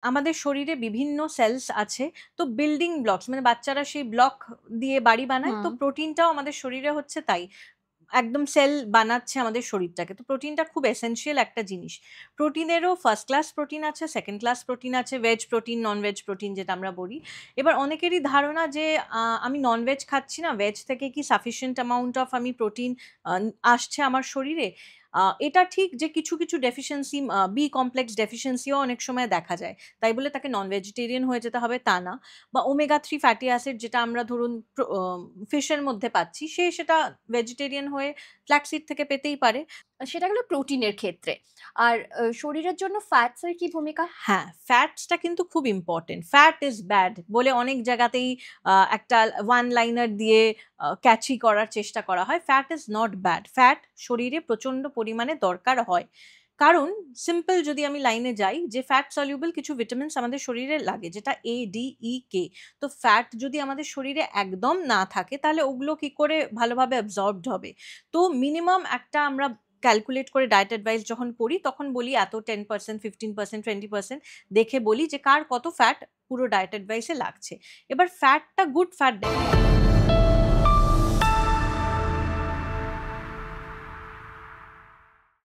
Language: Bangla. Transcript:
আমাদের শরীরে বিভিন্ন সেলস আছে। তো বিল্ডিং ব্লকস মানে বাচ্চারা সেই ব্লক দিয়ে বাড়ি বানায়। তো হুম। প্রোটিনটাও আমাদের শরীরে হচ্ছে তাই। একদম সেল বানাচ্ছে আমাদের শরীরটাকে। তো প্রোটিনটা খুব এসেনশিয়াল একটা জিনিস। প্রোটিনেরও ফার্স্ট ক্লাস প্রোটিন আছে, সেকেন্ড ক্লাস প্রোটিন আছে, ভেজ প্রোটিন, নন-ভেজ প্রোটিন যেটা আমরা বলি। এবার অনেকেরই ধারণা যে আমি নন-ভেজ খাচ্ছি না, ভেজ থেকে কি সাফিসিয়েন্ট অ্যামাউন্ট অফ আমি প্রোটিন আ আসছে আমার শরীরে? এটা ঠিক যে কিছু ডেফিশিয়েন্সি বি কমপ্লেক্স ডেফিশিয়েন্সিও অনেক সময় দেখা যায়। তাই বলে তাকে নন-ভেজিটেরিয়ান হয়ে যেতে হবে তা না। বা ওমেগা 3 ফ্যাটি অ্যাসিড যেটা আমরা ধরুন ফিশের মধ্যে পাচ্ছি, সে সেটা ভেজিটেরিয়ান হয়ে ফ্ল্যাক্স সিড থেকে পেতেই পারে। সেটা গেল প্রোটিনের ক্ষেত্রে। আর শরীরের জন্য ফ্যাটস এর কি ভূমিকা? হ্যাঁ, ফ্যাটসটা কিন্তু খুব ইম্পোর্টেন্ট। ফ্যাট ইস ব্যাড বলে অনেক জায়গাতেই একটা ওয়ান লাইনার দিয়ে ক্যাচি করার চেষ্টা করা হয়। Fat is not bad. Fat শরীরে প্রচন্ড পরিমাণে দরকার হয়। কারণ সিম্পল যদি আমি লাইনে যাই যে ফ্যাট সলিউবল কিছু ভিটামিনস আমাদের শরীরে লাগে যেটা A, D, E, K। তো ফ্যাট যদি আমাদের শরীরে একদম না থাকে তাহলে ওগুলো কি করে ভালোভাবে অ্যাবসর্বড হবে? তো মিনিমাম একটা আমরা ক্যালকুলেট করে ডায়েট অ্যাডভাইস যখন করি তখন বলি এত 10%, 15%, 20% দেখে বলি যে কার কত ফ্যাট পুরো ডায়েট অ্যাডভাইসে লাগছে। এবার ফ্যাটটা গুড ফ্যাট